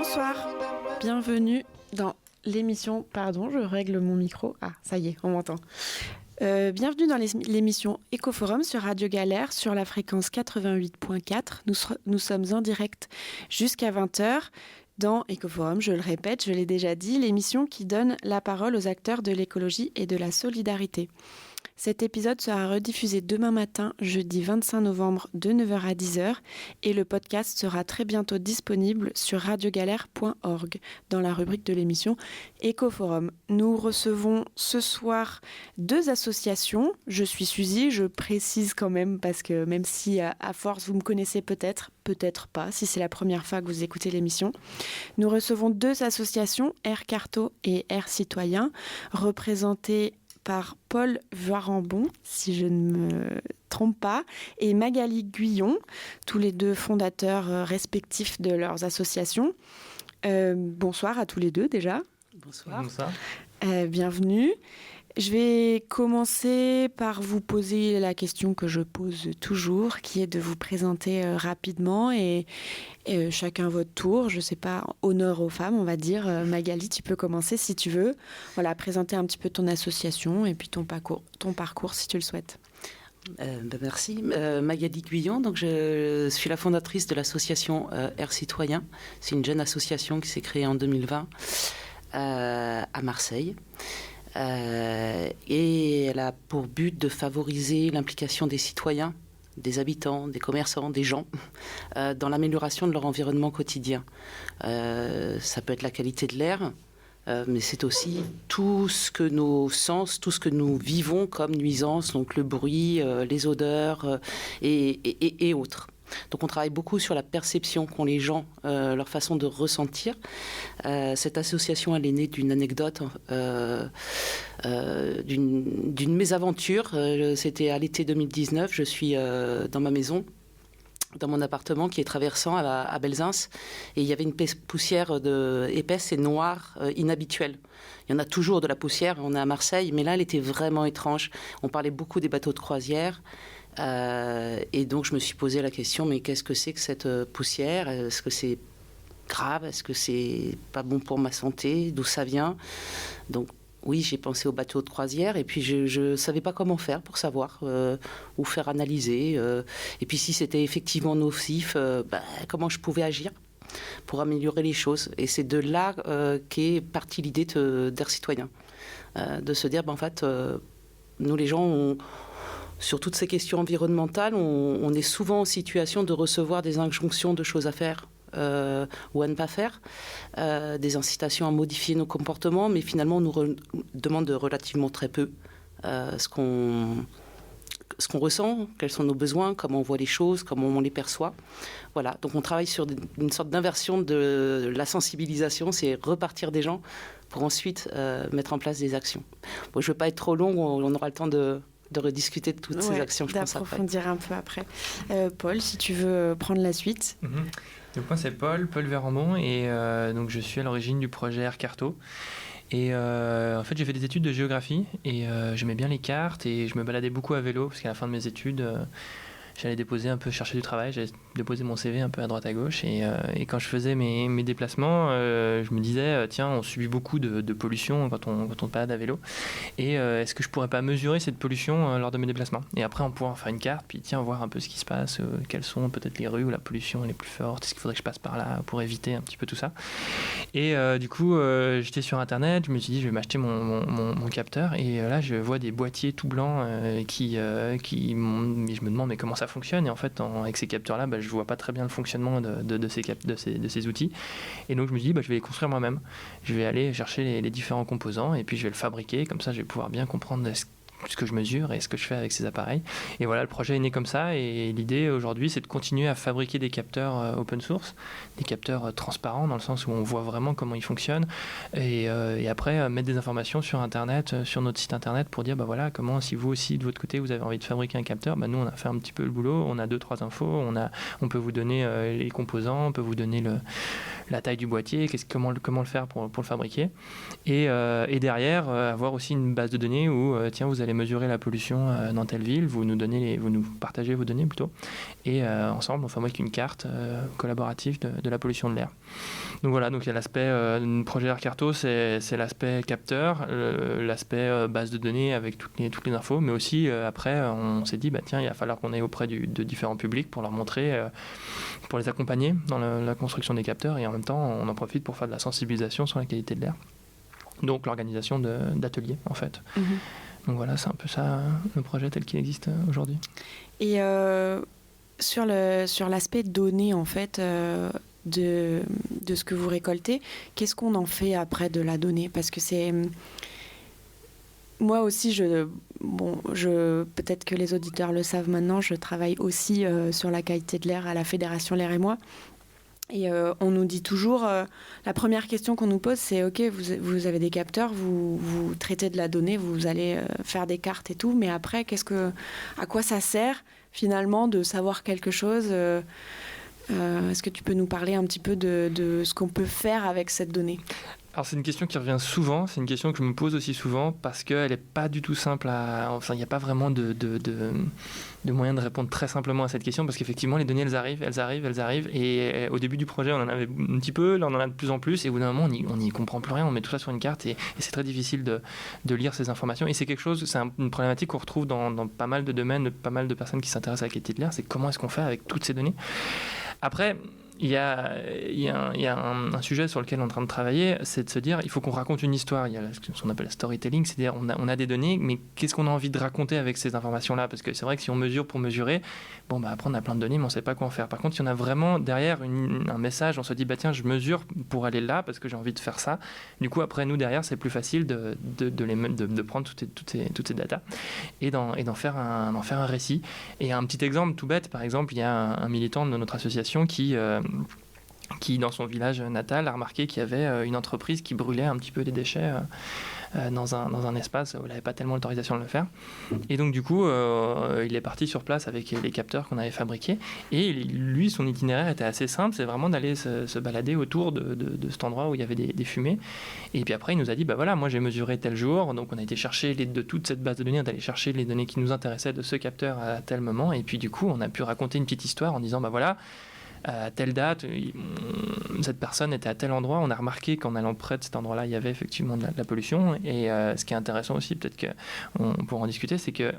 Bonsoir, bienvenue dans l'émission... Pardon, je règle mon micro. Ah, ça y est, on m'entend. Bienvenue dans l'émission Ecoforum sur Radio Galère sur la fréquence 88.4. Nous sommes en direct jusqu'à 20h dans Ecoforum, je le répète, je l'ai déjà dit, l'émission qui donne la parole aux acteurs de l'écologie et de la solidarité. Cet épisode sera rediffusé demain matin, jeudi 25 novembre, de 9h à 10h, et le podcast sera très bientôt disponible sur radiogalère.org, dans la rubrique de l'émission Ecoforum. Nous recevons ce soir 2 associations. Je suis Suzy, je précise quand même, parce que même si à force vous me connaissez peut-être pas, si c'est la première fois que vous écoutez l'émission. Nous recevons 2 associations, Air Carto et Air Citoyen, représentées par Paul Varambon, si je ne me trompe pas, et Magali Guyon, tous les 2 fondateurs respectifs de leurs associations. Bonsoir à tous les 2 déjà. Bonsoir. Bienvenue. Je vais commencer par vous poser la question que je pose toujours, qui est de vous présenter rapidement et chacun votre tour. Je ne sais pas, honneur aux femmes, on va dire. Magali, tu peux commencer si tu veux. Voilà, présenter un petit peu ton association et puis ton parcours si tu le souhaites. Merci. Magali Guyon, donc je suis la fondatrice de l'association Air Citoyen. C'est une jeune association qui s'est créée en 2020 à Marseille. Et elle a pour but de favoriser l'implication des citoyens, des habitants, des commerçants, des gens, dans l'amélioration de leur environnement quotidien. Ça peut être la qualité de l'air, mais c'est aussi tout ce que nos sens, tout ce que nous vivons comme nuisances, donc le bruit, les odeurs et autres. Donc on travaille beaucoup sur la perception qu'ont les gens, leur façon de ressentir. Cette association, elle est née d'une anecdote, d'une mésaventure. C'était à l'été 2019, je suis dans ma maison, dans mon appartement qui est traversant à Belzins, et il y avait une poussière épaisse et noire inhabituelle. Il y en a toujours de la poussière, on est à Marseille, mais là elle était vraiment étrange. On parlait beaucoup des bateaux de croisière. Et donc je me suis posé la question, mais qu'est-ce que c'est que cette poussière ? Est-ce que c'est grave ? Est-ce que c'est pas bon pour ma santé ? D'où ça vient ? Donc oui, j'ai pensé aux bateaux de croisière et puis je ne savais pas comment faire pour savoir ou faire analyser. Et puis si c'était effectivement nocif, comment je pouvais agir pour améliorer les choses. Et c'est de là qu'est partie l'idée d'Air Citoyen. De se dire, en fait, nous les gens, sur toutes ces questions environnementales, on est souvent en situation de recevoir des injonctions de choses à faire ou à ne pas faire, des incitations à modifier nos comportements, mais finalement on nous demande relativement très peu ce qu'on ressent, quels sont nos besoins, comment on voit les choses, comment on les perçoit. Voilà, donc on travaille sur une sorte d'inversion de la sensibilisation, c'est repartir des gens pour ensuite mettre en place des actions. Bon, je ne veux pas être trop longue, on aura le temps de rediscuter de toutes ces actions, je pense, après. D'approfondir un peu après. Paul, si tu veux prendre la suite. Donc moi, c'est Paul Varambon, et donc je suis à l'origine du projet Air Carto. Et en fait, j'ai fait des études de géographie, et j'aimais bien les cartes, et je me baladais beaucoup à vélo, parce qu'à la fin de mes études, j'allais chercher du travail, j'allais déposer mon CV un peu à droite à gauche, et quand je faisais mes déplacements, je me disais, tiens, on subit beaucoup de pollution quand on balade à vélo, et est-ce que je pourrais pas mesurer cette pollution lors de mes déplacements ? Et après, on pourrait en faire une carte, puis tiens, voir un peu ce qui se passe, quelles sont peut-être les rues où la pollution est plus forte, est-ce qu'il faudrait que je passe par là pour éviter un petit peu tout ça. Et du coup, j'étais sur Internet, je me suis dit, je vais m'acheter mon capteur, et là, je vois des boîtiers tout blancs et je me demande, mais comment ça fonctionne ? Et en fait, avec ces capteurs-là, je vois pas très bien le fonctionnement de ces outils. Et donc, je me dis, je vais les construire moi-même. Je vais aller chercher les différents composants et puis je vais le fabriquer. Comme ça, je vais pouvoir bien comprendre ce que je mesure et ce que je fais avec ces appareils. Et voilà, le projet est né comme ça. Et l'idée aujourd'hui, c'est de continuer à fabriquer des capteurs open source, des capteurs transparents dans le sens où on voit vraiment comment ils fonctionnent. Et après, mettre des informations sur Internet, sur notre site Internet pour dire, voilà, comment, si vous aussi, de votre côté, vous avez envie de fabriquer un capteur, nous, on a fait un petit peu le boulot. On a 2-3 infos. On peut vous donner les composants, on peut vous donner la taille du boîtier, comment le faire pour le fabriquer. Et derrière, avoir aussi une base de données où, tiens, vous allez mesurer la pollution dans telle ville, vous nous partagez vos données plutôt, et ensemble, on fabrique une carte collaborative de la pollution de l'air. Donc voilà, donc il y a l'aspect projet AirCarto, c'est l'aspect capteur, l'aspect base de données avec toutes les infos, mais aussi après, on s'est dit, tiens, il va falloir qu'on aille auprès de différents publics pour leur montrer, pour les accompagner dans la construction des capteurs, et en même temps, on en profite pour faire de la sensibilisation sur la qualité de l'air. Donc l'organisation d'ateliers, en fait. Donc voilà, c'est un peu ça, le projet tel qu'il existe aujourd'hui. Et sur l'aspect données, en fait, de ce que vous récoltez, qu'est-ce qu'on en fait après de la donnée? Parce que c'est... Moi aussi, peut-être que les auditeurs le savent maintenant, je travaille aussi sur la qualité de l'air à la Fédération L'air et moi. Et on nous dit toujours, la première question qu'on nous pose, c'est ok, vous avez des capteurs, vous traitez de la donnée, vous allez faire des cartes et tout, mais après, à quoi ça sert finalement de savoir quelque chose? Est-ce que tu peux nous parler un petit peu de ce qu'on peut faire avec cette donnée? Alors c'est une question qui revient souvent, c'est une question que je me pose aussi souvent parce qu'elle n'est pas du tout simple il n'y a pas vraiment de moyen de répondre très simplement à cette question parce qu'effectivement les données elles arrivent et au début du projet on en avait un petit peu, là on en a de plus en plus et au bout d'un moment on n'y comprend plus rien, on met tout ça sur une carte et c'est très difficile de lire ces informations et c'est une problématique qu'on retrouve dans pas mal de domaines, pas mal de personnes qui s'intéressent à la qualité de l'air, c'est comment est-ce qu'on fait avec toutes ces données. Après, il y a un sujet sur lequel on est en train de travailler, c'est de se dire il faut qu'on raconte une histoire. Il y a ce qu'on appelle storytelling, c'est-à-dire on a des données, mais qu'est-ce qu'on a envie de raconter avec ces informations-là? Parce que c'est vrai que si on mesure pour mesurer, après on a plein de données, mais on ne sait pas quoi en faire. Par contre, si on a vraiment derrière un message, on se dit tiens, je mesure pour aller là parce que j'ai envie de faire ça. Du coup, après nous derrière, c'est plus facile de prendre toutes ces datas et d'en faire un récit. Et un petit exemple tout bête, par exemple, il y a un militant de notre association qui dans son village natal a remarqué qu'il y avait une entreprise qui brûlait un petit peu des déchets dans un espace où il n'avait pas tellement l'autorisation de le faire. Et donc du coup, il est parti sur place avec les capteurs qu'on avait fabriqués. Et lui, son itinéraire était assez simple, c'est vraiment d'aller se balader autour de cet endroit où il y avait des fumées. Et puis après, il nous a dit, moi j'ai mesuré tel jour, donc on a été chercher de toute cette base de données, d'aller chercher les données qui nous intéressaient de ce capteur à tel moment. Et puis du coup, on a pu raconter une petite histoire en disant, à telle date, cette personne était à tel endroit. On a remarqué qu'en allant près de cet endroit-là, il y avait effectivement de la pollution. Et ce qui est intéressant aussi, peut-être qu'on pourra en discuter, c'est qu'il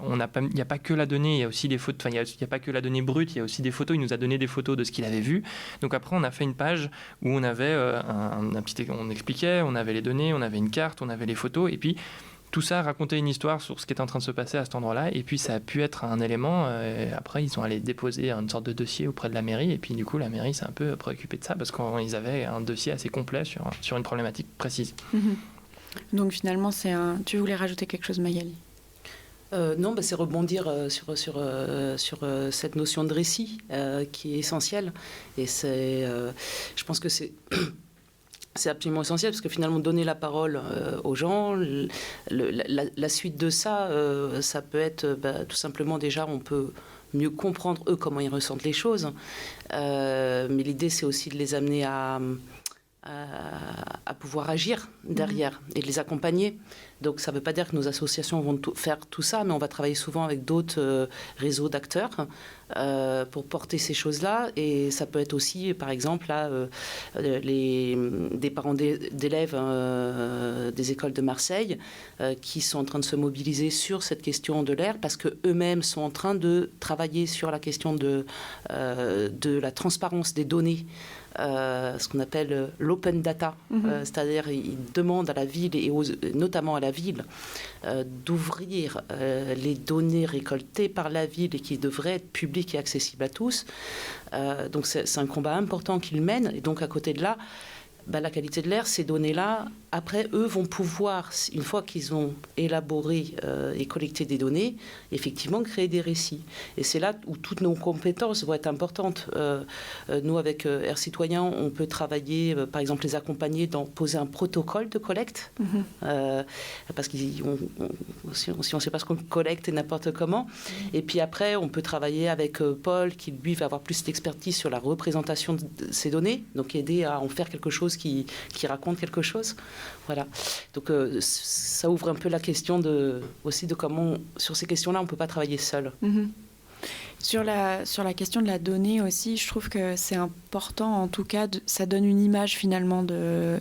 n'y a pas que la donnée, il y a aussi des photos. Il n'y a pas que la donnée brute, il y a aussi des photos. Il nous a donné des photos de ce qu'il avait vu. Donc après, on a fait une page où on avait on expliquait, on avait les données, on avait une carte, on avait les photos. Et puis, tout ça racontait une histoire sur ce qui était en train de se passer à cet endroit-là, et puis ça a pu être un élément. Après, ils sont allés déposer une sorte de dossier auprès de la mairie, et puis du coup, la mairie s'est un peu préoccupée de ça parce qu'ils avaient un dossier assez complet sur une problématique précise. Donc finalement, tu voulais rajouter quelque chose, Magali? Non, c'est rebondir sur cette notion de récit qui est essentielle, et je pense que c'est absolument essentiel parce que finalement donner la parole aux gens, la suite de ça, ça peut être tout simplement déjà on peut mieux comprendre eux comment ils ressentent les choses, mais l'idée c'est aussi de les amener à pouvoir agir derrière et de les accompagner. Donc ça ne veut pas dire que nos associations vont faire tout ça, mais on va travailler souvent avec d'autres réseaux d'acteurs pour porter ces choses-là. Et ça peut être aussi, par exemple, des parents d'élèves des écoles de Marseille qui sont en train de se mobiliser sur cette question de l'air parce qu'eux-mêmes sont en train de travailler sur la question de la transparence des données. Ce qu'on appelle l'open data, c'est-à-dire ils demandent à la ville et notamment à la ville d'ouvrir les données récoltées par la ville et qui devraient être publiques et accessibles à tous. Donc c'est un combat important qu'ils mènent et donc à côté de là, la qualité de l'air, ces données-là, après, eux vont pouvoir, une fois qu'ils ont élaboré et collecté des données, effectivement créer des récits. Et c'est là où toutes nos compétences vont être importantes. Nous, avec Air Citoyen, on peut travailler, par exemple, les accompagner dans poser un protocole de collecte, parce que si on ne sait pas ce qu'on collecte et n'importe comment. Et puis après, on peut travailler avec Paul, qui lui va avoir plus d'expertise sur la représentation de ces données, donc aider à en faire quelque chose qui raconte quelque chose. Voilà. Donc ça ouvre un peu la question aussi de comment, sur ces questions-là, on ne peut pas travailler seul. Sur la question de la donnée aussi, je trouve que c'est important, en tout cas, ça donne une image finalement de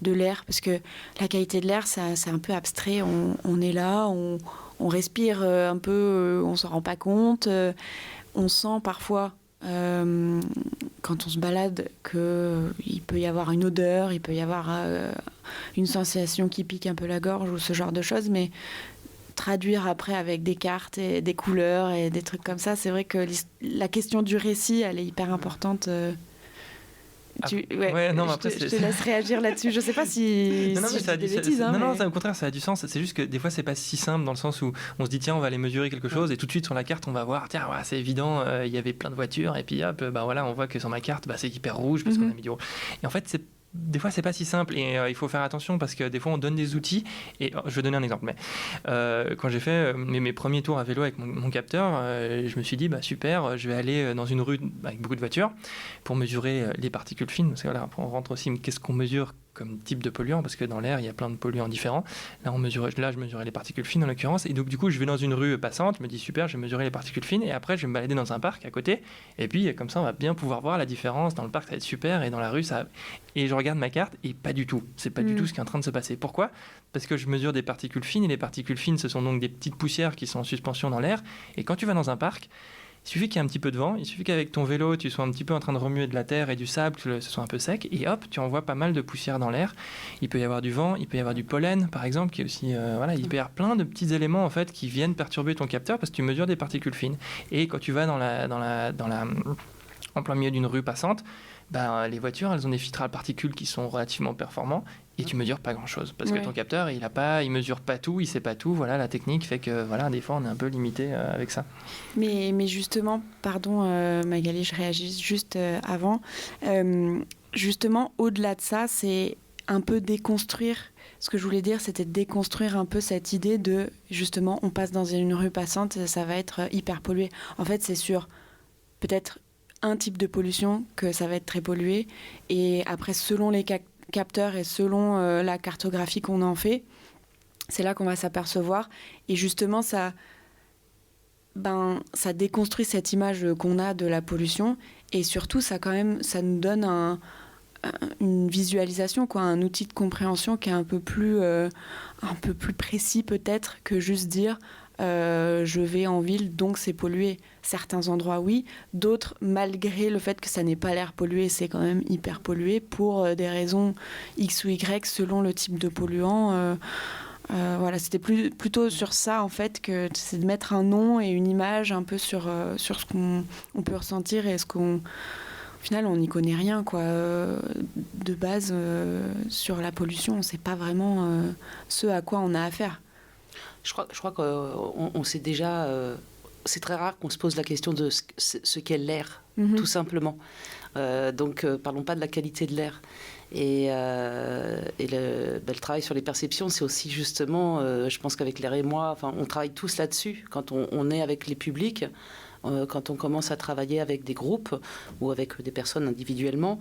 l'air, parce que la qualité de l'air, c'est un peu abstrait. On est là, on respire un peu, on ne s'en rend pas compte. On sent parfois, quand on se balade, qu'il peut y avoir une odeur, il peut y avoir une sensation qui pique un peu la gorge ou ce genre de choses, mais traduire après avec des cartes et des couleurs et des trucs comme ça, c'est vrai que la question du récit, elle est hyper importante. Je te laisse réagir là-dessus. Je sais pas si ça a des du bêtises. Non, au contraire, ça a du sens. C'est juste que des fois, c'est pas si simple dans le sens où on se dit tiens, on va aller mesurer quelque chose et tout de suite sur la carte, on va voir tiens, voilà, c'est évident, il y avait plein de voitures et puis hop, voilà, on voit que sur ma carte, c'est hyper rouge parce qu'on a mis du rouge. Et en fait, des fois, c'est pas si simple et il faut faire attention parce que des fois, on donne des outils. Et je vais donner un exemple. Mais quand j'ai fait mes premiers tours à vélo avec mon capteur, je me suis dit super, je vais aller dans une rue avec beaucoup de voitures pour mesurer les particules fines. Parce que voilà, après, on rentre aussi, mais qu'est-ce qu'on mesure comme type de polluant, parce que dans l'air, il y a plein de polluants différents. Là, je mesurais les particules fines en l'occurrence. Et donc, du coup, je vais dans une rue passante, je me dis super, je vais mesurer les particules fines. Et après, je vais me balader dans un parc à côté. Et puis, comme ça, on va bien pouvoir voir la différence. Dans le parc, ça va être super. Et dans la rue, ça. Et je regarde ma carte et pas du tout. C'est pas du tout ce qui est en train de se passer. Pourquoi ? Parce que je mesure des particules fines. Et les particules fines, ce sont donc des petites poussières qui sont en suspension dans l'air. Et quand tu vas dans un parc, il suffit qu'il y ait un petit peu de vent, il suffit qu'avec ton vélo, tu sois un petit peu en train de remuer de la terre et du sable, que ce soit un peu sec, et hop, tu envoies pas mal de poussière dans l'air. Il peut y avoir du vent, il peut y avoir du pollen, par exemple, qui est aussi, il peut y avoir plein de petits éléments en fait qui viennent perturber ton capteur parce que tu mesures des particules fines. Et quand tu vas en plein milieu d'une rue passante, les voitures, elles ont des filtres à particules qui sont relativement performants. Et tu mesures pas grand-chose parce que ton capteur, il mesure pas tout, il sait pas tout. Voilà, la technique fait que des fois on est un peu limité avec ça. Mais justement, pardon Magali, je réagis juste avant. Justement, au-delà de ça, c'est un peu déconstruire. Ce que je voulais dire, c'était déconstruire un peu cette idée de justement, on passe dans une rue passante, ça va être hyper pollué. En fait, c'est sur peut-être un type de pollution que ça va être très pollué. Et après, selon les capteurs et selon la cartographie qu'on en fait, c'est là qu'on va s'apercevoir. Et justement, ça déconstruit cette image qu'on a de la pollution. Et surtout, ça nous donne une visualisation, un outil de compréhension qui est un peu plus précis peut-être que juste dire je vais en ville, donc c'est pollué. Certains endroits, oui. D'autres, malgré le fait que ça n'ait pas l'air pollué, c'est quand même hyper pollué pour des raisons X ou Y selon le type de polluant. Voilà, c'était plutôt sur ça, en fait, que c'est de mettre un nom et une image un peu sur ce qu'on peut ressentir et ce qu'on... Au final, on n'y connaît rien, quoi. De base, sur la pollution, on ne sait pas vraiment ce à quoi on a affaire. Je crois qu'on sait déjà... c'est très rare qu'on se pose la question de ce qu'est l'air, tout simplement. Donc, parlons pas de la qualité de l'air. Et le travail sur les perceptions, c'est aussi justement, je pense qu'avec Claire et moi, on travaille tous là-dessus quand on est avec les publics, quand on commence à travailler avec des groupes ou avec des personnes individuellement.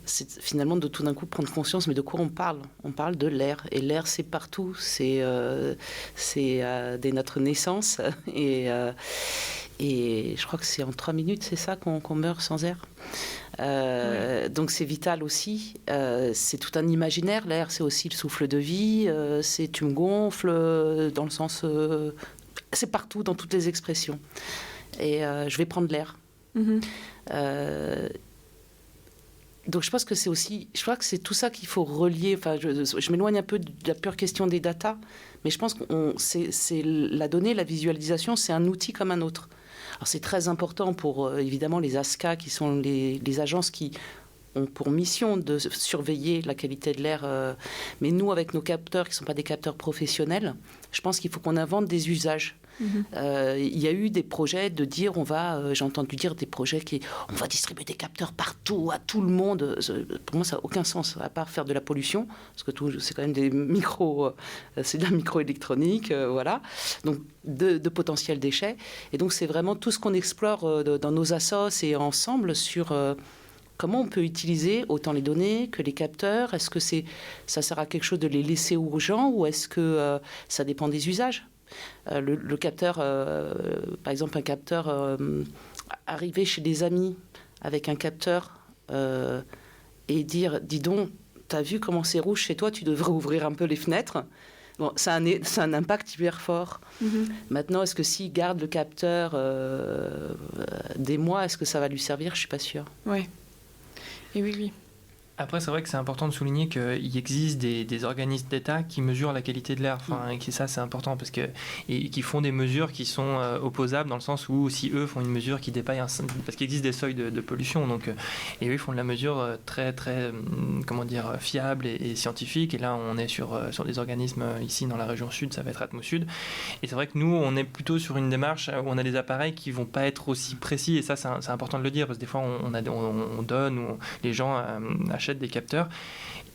C'est finalement de tout d'un coup prendre conscience, mais de quoi on parle ? On parle de l'air, et l'air c'est partout, c'est dès notre naissance, et je crois que c'est en 3 minutes, c'est ça, qu'on meurt sans air. Donc c'est vital aussi, c'est tout un imaginaire, l'air c'est aussi le souffle de vie, c'est tu me gonfles, dans le sens, c'est partout, dans toutes les expressions, et je vais prendre l'air. Donc je pense que je crois que c'est tout ça qu'il faut relier. Enfin, je m'éloigne un peu de la pure question des datas, mais je pense que c'est la donnée, la visualisation, c'est un outil comme un autre. Alors c'est très important pour évidemment les ASCA, qui sont les agences qui ont pour mission de surveiller la qualité de l'air. Mais nous, avec nos capteurs, qui ne sont pas des capteurs professionnels, je pense qu'il faut qu'on invente des usages. Il y a eu des projets de dire, j'ai entendu dire des projets on va distribuer des capteurs partout, à tout le monde. Pour moi, ça n'a aucun sens, à part faire de la pollution, parce que c'est quand même c'est de la microélectronique, voilà. Donc, de potentiels déchets. Et donc, c'est vraiment tout ce qu'on explore dans nos assos et ensemble sur comment on peut utiliser autant les données que les capteurs. Est-ce que ça sert à quelque chose de les laisser aux gens ou est-ce que ça dépend des usages? Le capteur, par exemple, un capteur arriver chez des amis avec un capteur et dire, dis donc, t'as vu comment c'est rouge chez toi, tu devrais ouvrir un peu les fenêtres. Bon, ça a un impact hyper fort. Maintenant, est-ce que s'il garde le capteur des mois, est-ce que ça va lui servir? Je suis pas sûre. Ouais. Et oui. Après, c'est vrai que c'est important de souligner qu'il existe des organismes d'État qui mesurent la qualité de l'air. Et ça, c'est important parce qui font des mesures qui sont opposables dans le sens où si eux font une mesure qui dépasse parce qu'il existe des seuils de pollution. Donc, et eux, ils font de la mesure très, très, fiable et scientifique. Et là, on est sur des organismes ici dans la région sud, ça va être Atmosud. Et c'est vrai que nous, on est plutôt sur une démarche où on a des appareils qui vont pas être aussi précis. Et ça, c'est important de le dire parce que des fois, on donne ou les gens achètent des capteurs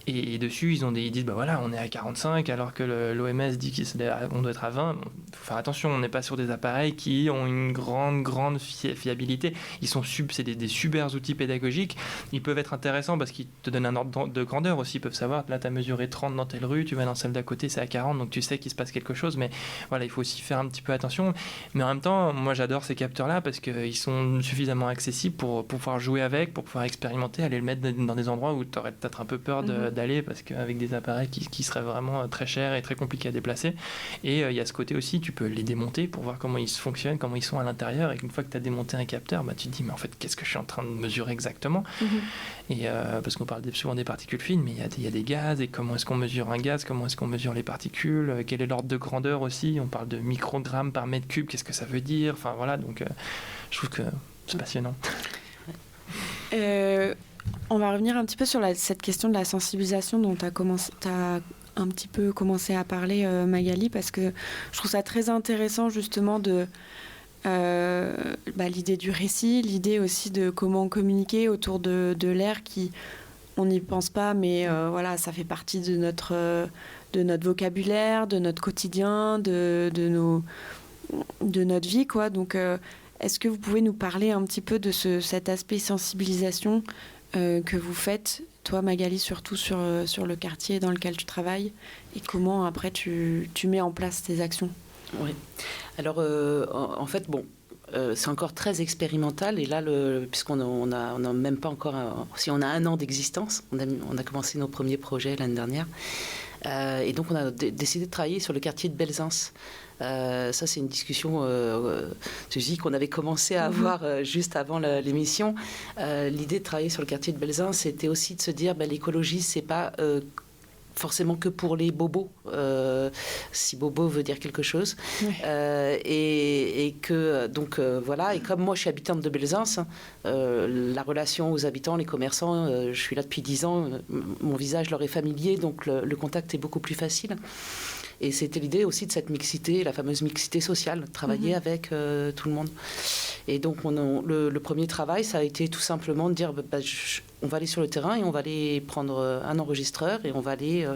et dessus ils disent bah voilà on est à 45 alors que l'OMS dit qu'on doit être à 20. Faut faire attention, on n'est pas sur des appareils qui ont une grande fiabilité. C'est des super outils pédagogiques. Ils peuvent être intéressants parce qu'ils te donnent un ordre de grandeur aussi. Ils peuvent savoir là tu as mesuré 30 dans telle rue, tu vas dans celle d'à côté c'est à 40, donc tu sais qu'il se passe quelque chose. Mais voilà, il faut aussi faire un petit peu attention. Mais en même temps, moi j'adore ces capteurs là parce qu'ils sont suffisamment accessibles pour pouvoir jouer avec, pour pouvoir expérimenter, aller le mettre dans des endroits où tu aurais peut-être un peu peur d'aller parce qu'avec des appareils qui seraient vraiment très chers et très compliqués à déplacer. Et il y a ce côté aussi, tu peux les démonter pour voir comment ils fonctionnent, comment ils sont à l'intérieur. Et qu'une fois que tu as démonté un capteur, tu te dis mais en fait qu'est-ce que je suis en train de mesurer exactement? Et parce qu'on parle souvent des particules fines, mais il y a des gaz. Et comment est-ce qu'on mesure un gaz? Comment est-ce qu'on mesure les particules? Quel est l'ordre de grandeur aussi? On parle de microgrammes par mètre cube. Qu'est-ce que ça veut dire? Enfin voilà, donc je trouve que c'est passionnant. On va revenir un petit peu sur cette question de la sensibilisation dont tu as un petit peu commencé à parler, Magali, parce que je trouve ça très intéressant justement de l'idée du récit, l'idée aussi de comment communiquer autour de l'air qui, on n'y pense pas, mais voilà, ça fait partie de notre vocabulaire, de notre quotidien, de notre vie, quoi. Donc, est-ce que vous pouvez nous parler un petit peu de cet aspect sensibilisation que vous faites, toi Magali, surtout sur le quartier dans lequel tu travailles, et comment après tu mets en place tes actions? Oui. Alors, en fait, c'est encore très expérimental, et là, puisqu'on a même pas encore, si on a 1 an d'existence, on a commencé nos premiers projets l'année dernière, et donc on a décidé de travailler sur le quartier de Belzins. Ça, c'est une discussion qu'on avait commencé à avoir juste avant l'émission. L'idée de travailler sur le quartier de Belzins, c'était aussi de se dire l'écologie, c'est pas forcément que pour les bobos, si bobo veut dire quelque chose. Et que, donc, voilà. Et comme moi, je suis habitante de Belzins, la relation aux habitants, les commerçants, je suis là depuis 10 ans, mon visage leur est familier, donc le contact est beaucoup plus facile. Et c'était l'idée aussi de cette mixité, la fameuse mixité sociale, travailler avec tout le monde. Et donc, le premier travail, ça a été tout simplement de dire, on va aller sur le terrain et on va aller prendre un enregistreur et on va aller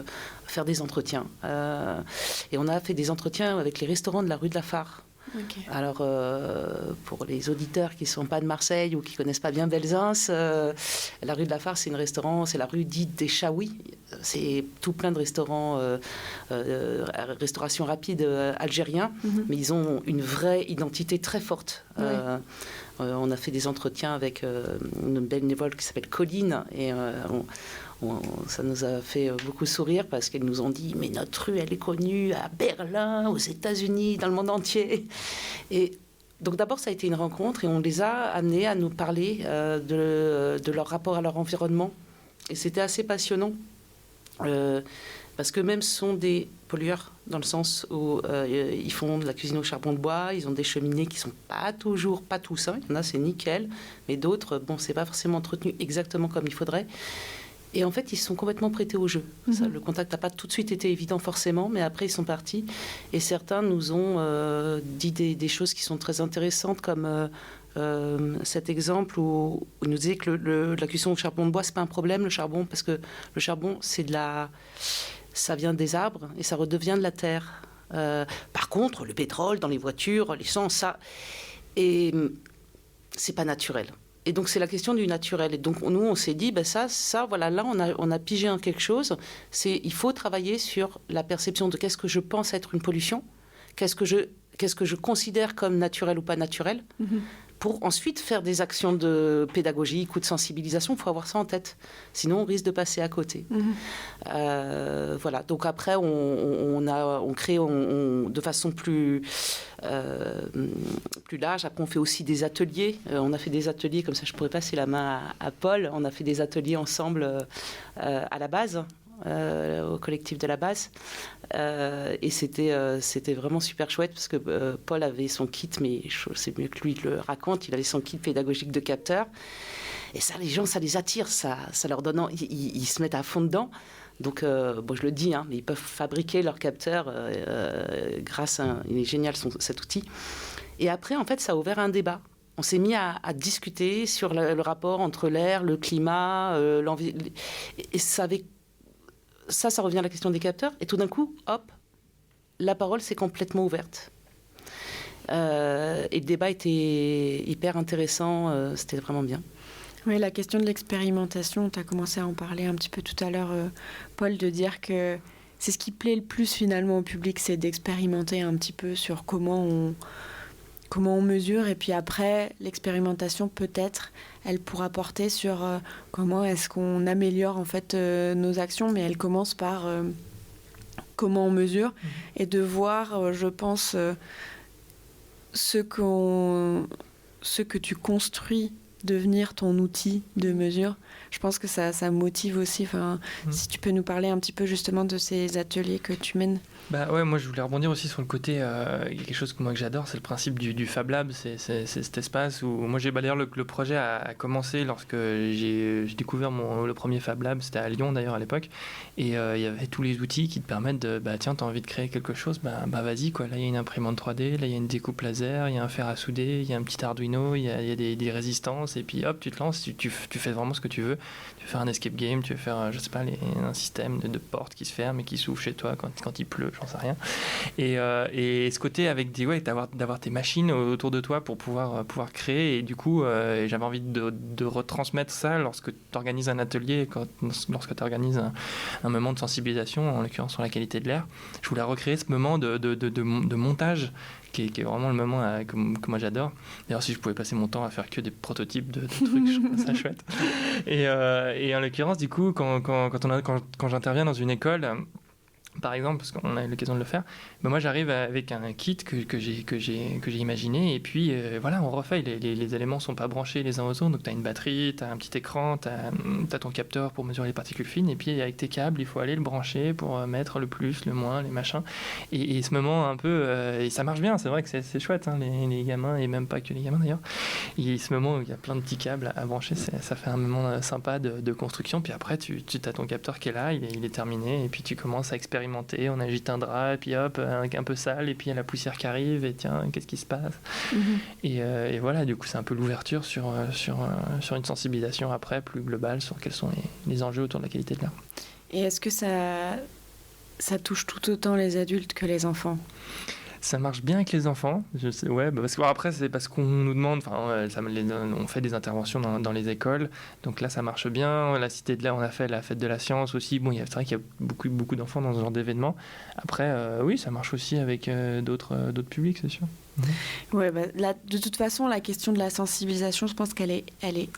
faire des entretiens. Et on a fait des entretiens avec les restaurants de la rue de la Phare. Okay. Alors, pour les auditeurs qui ne sont pas de Marseille ou qui ne connaissent pas bien Belzins, la rue de la Phare, c'est la rue dite des Chaouis. C'est tout plein de restaurants, restauration rapide algériens, mais ils ont une vraie identité très forte. On a fait des entretiens avec une bénévole qui s'appelle Colline, et ça nous a fait beaucoup sourire parce qu'elles nous ont dit mais notre rue elle est connue à Berlin, aux États-Unis, dans le monde entier. Et donc d'abord ça a été une rencontre et on les a amenés à nous parler de leur rapport à leur environnement, et c'était assez passionnant. parce qu'eux-mêmes sont des pollueurs, dans le sens où ils font de la cuisine au charbon de bois, ils ont des cheminées qui ne sont pas tous, hein. Il y en a, c'est nickel, mais d'autres, bon, c'est pas forcément entretenu exactement comme il faudrait. Et en fait, ils sont complètement prêtés au jeu. Ça, le contact n'a pas tout de suite été évident forcément, mais après, ils sont partis. Et certains nous ont dit des choses qui sont très intéressantes, comme cet exemple où il nous disait que la cuisson au charbon de bois, c'est pas un problème, le charbon, parce que le charbon, ça vient des arbres et ça redevient de la terre. Par contre, le pétrole dans les voitures, l'essence, ça, et c'est pas naturel. Et donc, c'est la question du naturel. Et donc, nous, on s'est dit, voilà, là, on a pigé en quelque chose. Il faut travailler sur la perception de qu'est-ce que je pense être une pollution, qu'est-ce que je considère comme naturel ou pas naturel, pour ensuite faire des actions de pédagogique ou de sensibilisation. Il faut avoir ça en tête. Sinon, on risque de passer à côté. Voilà. Donc, après, on crée de façon plus large. Après, on fait aussi des ateliers. On a fait des ateliers, comme ça, je pourrais passer la main à Paul. On a fait des ateliers ensemble à la base, au collectif de la base. Et c'était vraiment super chouette parce que Paul avait son kit, mais c'est mieux que lui le raconte, il avait son kit pédagogique de capteurs. Et ça, les gens, ça les attire, ça leur donne... Ils se mettent à fond dedans. Donc, je le dis, hein, mais ils peuvent fabriquer leurs capteurs grâce à... Il est génial, cet outil. Et après, en fait, ça a ouvert un débat. On s'est mis à discuter sur le rapport entre l'air, le climat, l'envie... Et ça revient à la question des capteurs. Et tout d'un coup, hop, la parole s'est complètement ouverte. Et le débat était hyper intéressant. C'était vraiment bien. Oui, la question de l'expérimentation, tu as commencé à en parler un petit peu tout à l'heure, Paul, de dire que c'est ce qui plaît le plus finalement au public, c'est d'expérimenter un petit peu sur comment on mesure. Et puis après, l'expérimentation, peut-être, elle pourra porter sur comment est-ce qu'on améliore en fait nos actions, mais elle commence par comment on mesure et de voir, je pense, ce que tu construis devenir ton outil de mesure. Je pense que ça motive aussi. Si tu peux nous parler un petit peu justement de ces ateliers que tu mènes. Bah ouais, moi je voulais rebondir aussi sur le côté, quelque chose que j'adore, c'est le principe du Fab Lab, c'est cet espace où moi d'ailleurs le projet a commencé lorsque j'ai découvert le premier Fab Lab, c'était à Lyon d'ailleurs à l'époque, et il y avait tous les outils qui te permettent de, tiens, t'as envie de créer quelque chose, vas-y quoi, là il y a une imprimante 3D, là il y a une découpe laser, il y a un fer à souder, il y a un petit Arduino, il y a des résistances, et puis hop, tu te lances, tu fais vraiment ce que tu veux. Tu veux faire un escape game, tu veux faire, je sais pas, un système de porte qui se ferme et qui s'ouvre chez toi quand il pleut, j'en sais rien. Et ce côté avec d'avoir tes machines autour de toi pour pouvoir créer. Et du coup, j'avais envie de retransmettre ça lorsque tu organises un atelier, lorsque tu organises un moment de sensibilisation, en l'occurrence sur la qualité de l'air. Je voulais recréer ce moment de montage qui est vraiment le moment que moi j'adore. D'ailleurs, si je pouvais passer mon temps à faire que des prototypes de trucs, je trouve ça chouette. Et en l'occurrence, du coup, quand j'interviens dans une école, par exemple, parce qu'on a eu l'occasion de le faire, moi j'arrive avec un kit que j'ai imaginé, et puis voilà, on refait, les éléments ne sont pas branchés les uns aux autres, donc tu as une batterie, tu as un petit écran, tu as ton capteur pour mesurer les particules fines, et puis avec tes câbles, il faut aller le brancher pour mettre le plus, le moins, les machins, et ce moment un peu, et ça marche bien, c'est vrai que c'est chouette, hein, les gamins, et même pas que les gamins d'ailleurs, et ce moment où il y a plein de petits câbles à brancher, ça fait un moment sympa de construction, puis après tu as ton capteur qui est là, il est terminé, et puis tu commences à expérimenter, on agite un drap, et puis hop, un peu sale, et puis il y a la poussière qui arrive, et tiens, qu'est-ce qui se passe et voilà, du coup, c'est un peu l'ouverture sur une sensibilisation après, plus globale, sur quels sont les enjeux autour de la qualité de l'air. Et est-ce que ça touche tout autant les adultes que les enfants ? Ça marche bien avec les enfants, je sais, ouais, parce que après c'est parce qu'on nous demande, on fait des interventions dans les écoles, donc là ça marche bien. La Cité de l'air, on a fait la fête de la science aussi. Bon, c'est vrai qu'il y a beaucoup d'enfants dans ce genre d'événements. Après, oui, ça marche aussi avec d'autres publics, c'est sûr. Ouais, de toute façon, la question de la sensibilisation, je pense qu'elle est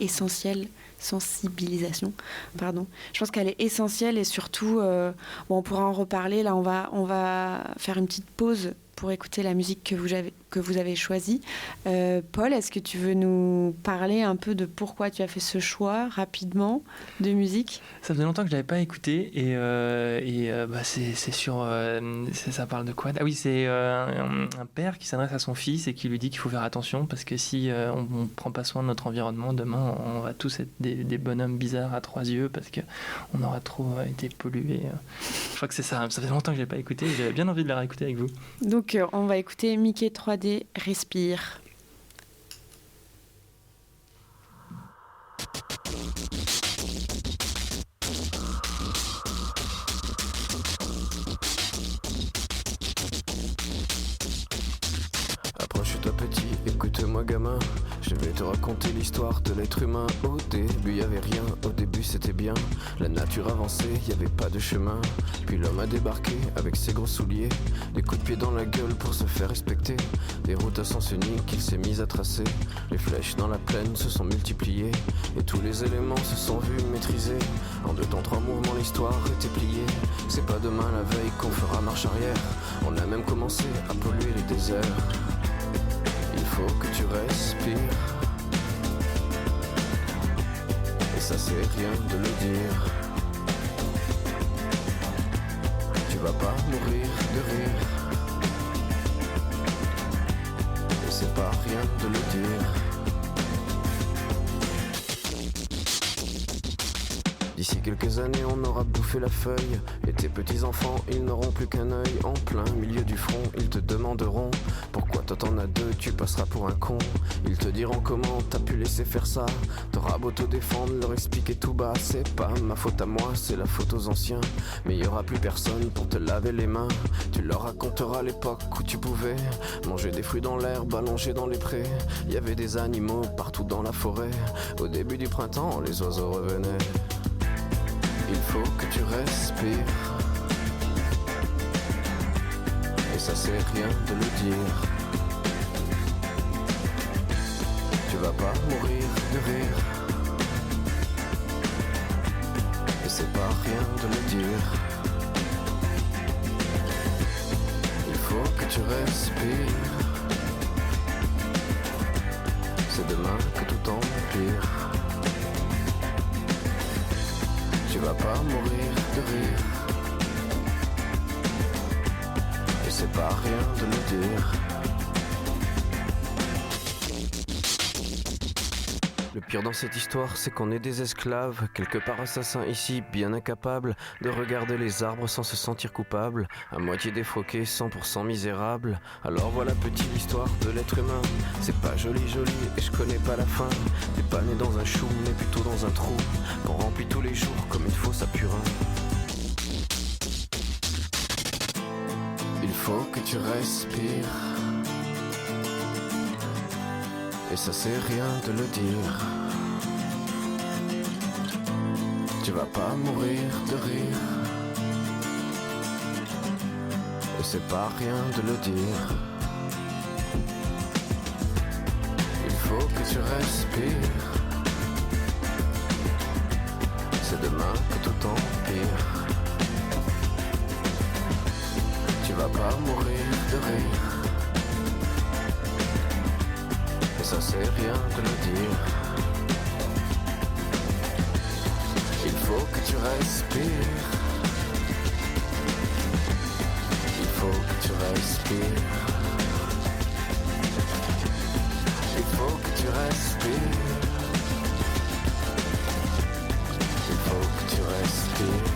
essentielle. Sensibilisation, pardon. Je pense qu'elle est essentielle et surtout, on pourra en reparler. Là, on va faire une petite pause pour écouter la musique que que vous avez choisi. Paul, est-ce que tu veux nous parler un peu de pourquoi tu as fait ce choix rapidement de musique ? Ça faisait longtemps que je l'avais pas écouté et c'est sur ça parle de quoi ? Ah oui, c'est un père qui s'adresse à son fils et qui lui dit qu'il faut faire attention parce que si on prend pas soin de notre environnement, demain on va tous être des bonhommes bizarres à 3 yeux parce que on aura trop été pollués. Je crois que c'est ça. Ça fait longtemps que je l'ai pas écouté. J'avais bien envie de la réécouter avec vous. Donc on va écouter Mickey 3D Respire. Approche-toi petit, écoute-moi gamin. Je vais te raconter l'histoire de l'être humain. Au début y avait rien, au début c'était bien. La nature avançait, y avait pas de chemin. Puis l'homme a débarqué avec ses gros souliers. Des coups de pied dans la gueule pour se faire respecter. Des routes à sens unique qu'il s'est mis à tracer. Les flèches dans la plaine se sont multipliées. Et tous les éléments se sont vus maîtrisés. En 2 temps 3 mouvements l'histoire était pliée. C'est pas demain la veille qu'on fera marche arrière. On a même commencé à polluer les déserts. Il faut que tu respires. Et ça c'est rien de le dire. Tu vas pas mourir de rire. Et c'est pas rien de le dire. D'ici quelques années on aura bouffé la feuille. Et tes petits enfants ils n'auront plus qu'un œil. En plein milieu du front ils te demanderont pourquoi toi t'en as 2, tu passeras pour un con. Ils te diront comment t'as pu laisser faire ça. T'auras beau te défendre, leur expliquer tout bas. C'est pas ma faute à moi, c'est la faute aux anciens. Mais y aura plus personne pour te laver les mains. Tu leur raconteras l'époque où tu pouvais manger des fruits dans l'herbe, allongés dans les prés. Y avait des animaux partout dans la forêt. Au début du printemps, les oiseaux revenaient. Il faut que tu respires. Et ça c'est rien de le dire. Tu vas pas mourir de rire. Et c'est pas rien de le dire. Il faut que tu respires. C'est demain que tout empire. Tu vas pas mourir de rire. Et c'est pas rien de le dire. Le pire dans cette histoire, c'est qu'on est des esclaves, quelque part assassins ici, bien incapables de regarder les arbres sans se sentir coupables, à moitié défroqués, 100% misérables. Alors voilà petite l'histoire de l'être humain. C'est pas joli et je connais pas la fin. T'es pas né dans un chou, mais plutôt dans un trou qu'on remplit tous les jours comme il faut sa purin. Il faut que tu respires. Et ça c'est rien de le dire. Tu vas pas mourir de rire. Et c'est pas rien de le dire. Il faut que tu respires. C'est demain que tout empire. Tu vas pas mourir de rire. Et ça c'est rien de le dire. Il faut que tu respires. Il faut que tu respires. Il faut que tu respires. Il faut que tu respires.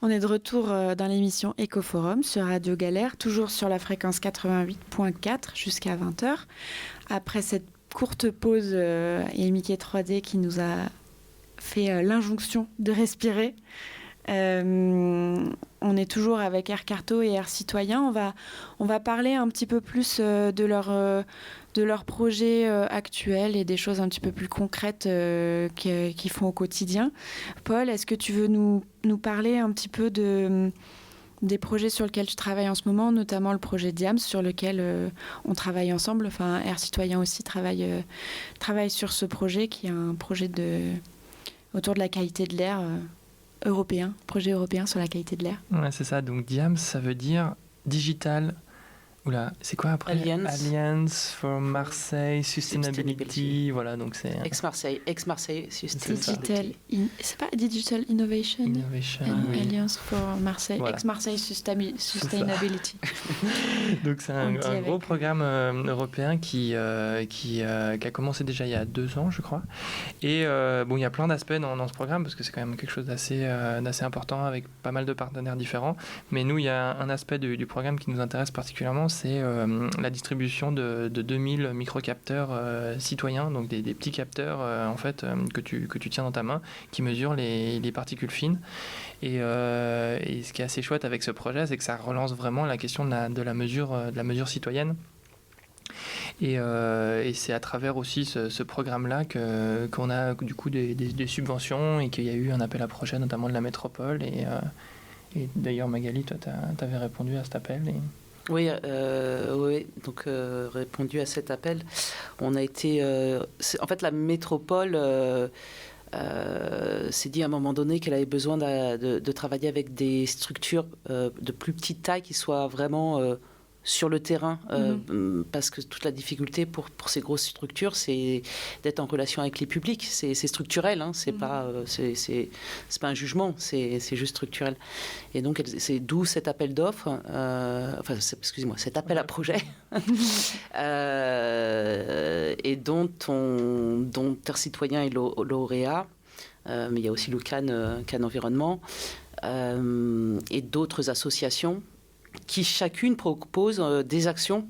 On est de retour dans l'émission Ecoforum sur Radio Galère, toujours sur la fréquence 88.4 jusqu'à 20h. Après cette courte pause, il y a Mickey 3D qui nous a fait l'injonction de respirer. On est toujours avec Air Carto et Air Citoyen. On va parler un petit peu plus de leur projet actuel et des choses un petit peu plus concrètes qu'ils font au quotidien. Paul, est-ce que tu veux nous parler un petit peu des projets sur lesquels tu travailles en ce moment, notamment le projet Diams sur lequel on travaille ensemble. Enfin, Air Citoyen aussi travaille sur ce projet qui est un projet autour de la qualité de l'air européen, projet européen sur la qualité de l'air. Ouais, c'est ça. Donc DIAMS, ça veut dire Digital. Oula, c'est quoi après? Alliance for Marseille Sustainability. Voilà, donc c'est... Ex-Marseille Sustainability. C'est pas Digital Innovation oui. Alliance for Marseille, voilà. Ex-Marseille Sustainability. Donc c'est un gros programme européen qui a commencé déjà il y a 2 ans, je crois. Et il y a plein d'aspects dans ce programme, parce que c'est quand même quelque chose d'assez important, avec pas mal de partenaires différents. Mais nous, il y a un aspect du programme qui nous intéresse particulièrement, c'est la distribution de 2000 microcapteurs citoyens, donc des petits capteurs que tu tiens dans ta main, qui mesurent les particules fines. Et ce qui est assez chouette avec ce projet, c'est que ça relance vraiment la question de la mesure citoyenne. Et c'est à travers aussi ce programme-là qu'on a du coup des subventions, et qu'il y a eu un appel à projet, notamment de la métropole. Et d'ailleurs, Magali, toi, tu avais répondu à cet appel. Oui, donc répondu à cet appel. On a été... en fait, la métropole s'est dit à un moment donné qu'elle avait besoin de travailler avec des structures de plus petite taille qui soient vraiment... sur le terrain, parce que toute la difficulté pour ces grosses structures, c'est d'être en relation avec les publics. C'est structurel, hein, c'est pas un jugement, c'est juste structurel. Et donc, c'est d'où cet appel d'offres, cet appel à projet, et dont Terre Citoyen est lauréat, mais il y a aussi le Cannes Environnement, et d'autres associations qui chacune propose des actions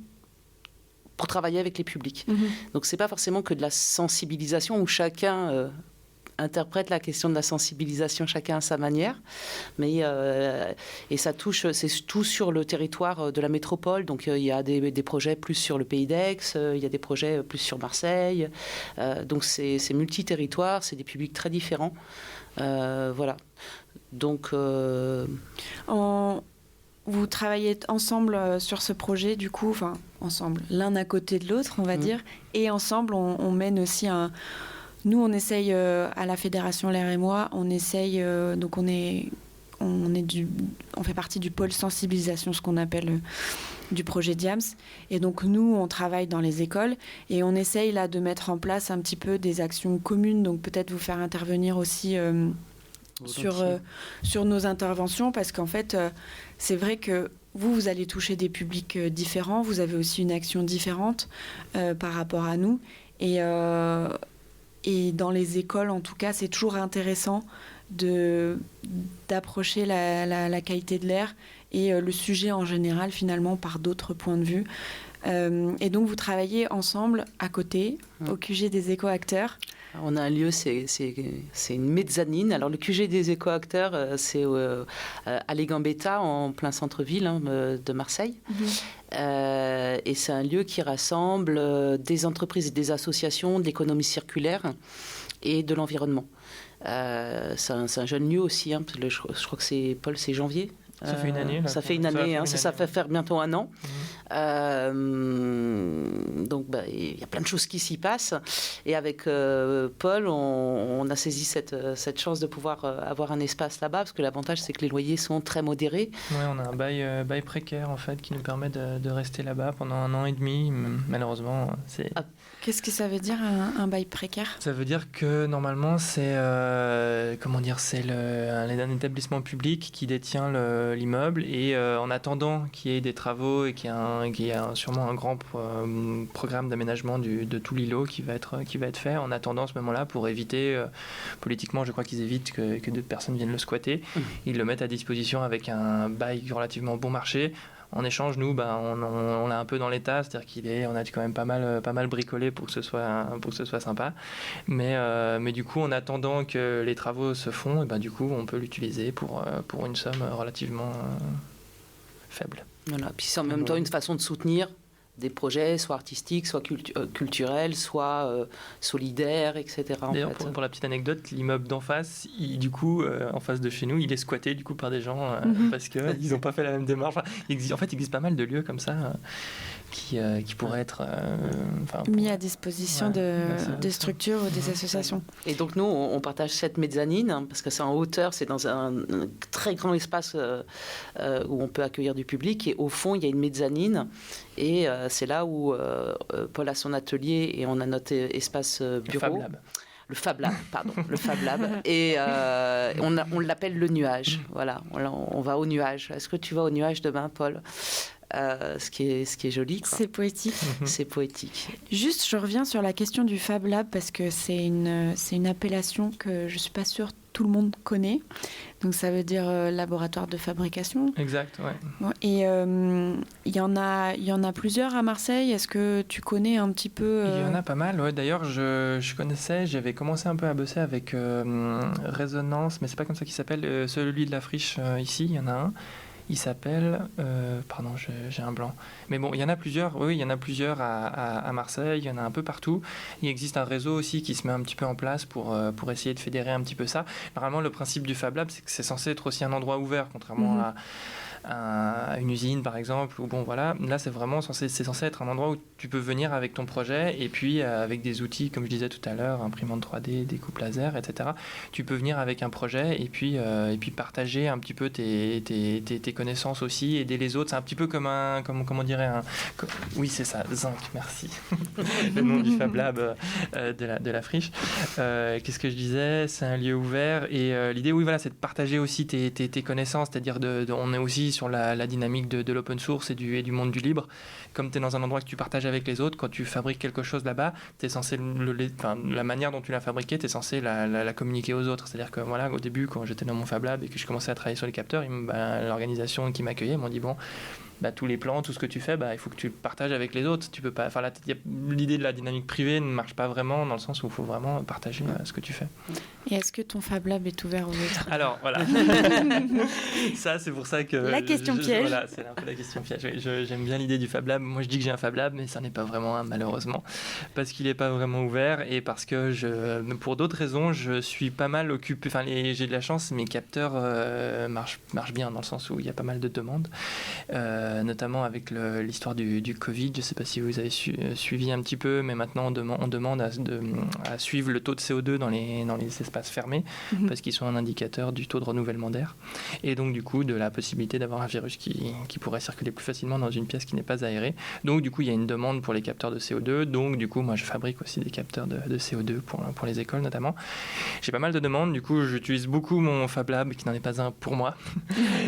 pour travailler avec les publics. Donc c'est pas forcément que de la sensibilisation où chacun interprète la question de la sensibilisation chacun à sa manière, mais et ça touche, c'est tout sur le territoire de la métropole. Donc il y a des projets plus sur le Pays d'Aix, il y a des projets plus sur Marseille. Donc c'est multi-territoire, c'est des publics très différents. Voilà. Donc vous travaillez ensemble sur ce projet, du coup, enfin, ensemble, l'un à côté de l'autre, on va dire, et ensemble, on mène aussi un... Nous, on essaye, à la Fédération L'air et moi, on essaye, donc on fait partie du pôle sensibilisation, ce qu'on appelle du projet DIAMS, et donc nous, on travaille dans les écoles, et on essaye là de mettre en place un petit peu des actions communes, donc peut-être vous faire intervenir aussi... sur nos interventions, parce qu'en fait, c'est vrai que vous allez toucher des publics différents, vous avez aussi une action différente par rapport à nous, et dans les écoles, en tout cas, c'est toujours intéressant d'approcher la qualité de l'air et le sujet en général, finalement, par d'autres points de vue. Et donc, vous travaillez ensemble, à côté, au QG des éco-acteurs. On a un lieu, c'est une mezzanine. Alors, le QG des éco-acteurs, c'est à l'Egambetta, en plein centre-ville de Marseille. Et c'est un lieu qui rassemble des entreprises et des associations de l'économie circulaire et de l'environnement. C'est un jeune lieu aussi. Je crois que c'est janvier. Ça fait une année. Là, ça fait une année, ça fait faire bientôt 1 an. Donc, il y a plein de choses qui s'y passent. Et avec Paul, on a saisi cette chance de pouvoir avoir un espace là-bas, parce que l'avantage, c'est que les loyers sont très modérés. Oui, on a un bail précaire, en fait, qui nous permet de rester là-bas pendant 1 an et demi. Malheureusement, c'est... Qu'est-ce que ça veut dire, un bail précaire ? Ça veut dire que, normalement, c'est un établissement public qui détient l'immeuble, et en attendant qu'il y ait des travaux et qu'il y a sûrement un grand programme d'aménagement de tout l'îlot qui va être fait, en attendant ce moment-là, pour éviter, politiquement, je crois qu'ils évitent que d'autres personnes viennent le squatter. Ils le mettent à disposition avec un bail relativement bon marché. En échange, nous, on l'a un peu dans l'état, c'est-à-dire on a quand même pas mal bricolé pour que ce soit sympa. Mais du coup, en attendant que les travaux se font, du coup, on peut l'utiliser pour une somme relativement faible. Voilà. Puis c'est en même temps une façon de soutenir des projets, soit artistiques, soit culturels, soit solidaires, etc. D'ailleurs, pour la petite anecdote, l'immeuble d'en face, du coup, en face de chez nous, il est squatté du coup par des gens parce qu'ils n'ont pas fait la même démarche. En fait, il existe pas mal de lieux comme ça qui pourraient être mis à disposition des structures ou des associations. Et donc nous, on partage cette mezzanine, hein, parce que c'est en hauteur, c'est dans un très grand espace où on peut accueillir du public. Et au fond, il y a une mezzanine. Et c'est là où Paul a son atelier et on a notre espace bureau. Le Fab Lab, pardon, le Fab Lab. Et on l'appelle le nuage. Voilà, on va au nuage. Est-ce que tu vas au nuage demain, Paul ? Ce qui est joli, quoi. C'est poétique. C'est poétique. Juste, je reviens sur la question du Fab Lab parce que c'est une appellation que je ne suis pas sûre tout le monde connaît. Donc ça veut dire laboratoire de fabrication. Exact, ouais. Bon, et il y en a plusieurs à Marseille. Est-ce que tu connais un petit peu Il y en a pas mal, ouais. D'ailleurs, je connaissais, j'avais commencé un peu à bosser avec Résonance, mais c'est pas comme ça qu'il s'appelle. Celui de la Friche, ici, il y en a un. Il s'appelle... pardon, j'ai un blanc. Mais bon, il y en a plusieurs. Oui, il y en a plusieurs à Marseille. Il y en a un peu partout. Il existe un réseau aussi qui se met un petit peu en place pour essayer de fédérer un petit peu ça. Normalement, le principe du Fab Lab, c'est que c'est censé être aussi un endroit ouvert, contrairement à une usine, par exemple. Ou bon, voilà. Là, c'est censé être un endroit où tu peux venir avec ton projet et puis avec des outils, comme je disais tout à l'heure, imprimante 3D, découpe laser, etc. Tu peux venir avec un projet et puis partager un petit peu tes connaissances aussi, aider les autres. C'est un petit peu comme comment on dirait oui, c'est ça, Zinc, merci. Le nom du Fab Lab de la Friche. Qu'est-ce que je disais ? C'est un lieu ouvert et l'idée, oui, voilà, c'est de partager aussi tes connaissances, c'est-à-dire on est aussi sur la dynamique de l'open source et du monde du libre. Comme tu es dans un endroit que tu partages avec les autres, quand tu fabriques quelque chose là-bas, t'es censé la manière dont tu l'as fabriqué, tu es censé la communiquer aux autres. C'est-à-dire que voilà, au début, quand j'étais dans mon Fab Lab et que je commençais à travailler sur les capteurs, l'organisation qui m'accueillait m'ont dit bon, tous les plans, tout ce que tu fais, il faut que tu le partages avec les autres. Tu peux pas. Enfin, l'idée de la dynamique privée ne marche pas vraiment dans le sens où il faut vraiment partager ce que tu fais. Et est-ce que ton Fab Lab est ouvert aux autres ? Alors voilà, ça c'est pour ça que la question piège. Voilà, c'est un peu la question piège. J'aime bien l'idée du Fab Lab. Moi, je dis que j'ai un Fab Lab, mais ça n'est pas vraiment un, malheureusement, parce qu'il n'est pas vraiment ouvert et parce que pour d'autres raisons, je suis pas mal occupé. Enfin, j'ai de la chance, mes capteurs marchent bien dans le sens où il y a pas mal de demandes. Notamment avec l'histoire du Covid. Je ne sais pas si vous avez suivi un petit peu, mais maintenant on demande à suivre le taux de CO2 dans les espaces fermés, parce qu'ils sont un indicateur du taux de renouvellement d'air, et donc du coup de la possibilité d'avoir un virus qui pourrait circuler plus facilement dans une pièce qui n'est pas aérée. Donc du coup il y a une demande pour les capteurs de CO2, donc du coup moi je fabrique aussi des capteurs de CO2 pour les écoles notamment. J'ai pas mal de demandes, du coup j'utilise beaucoup mon Fab Lab, qui n'en est pas un pour moi,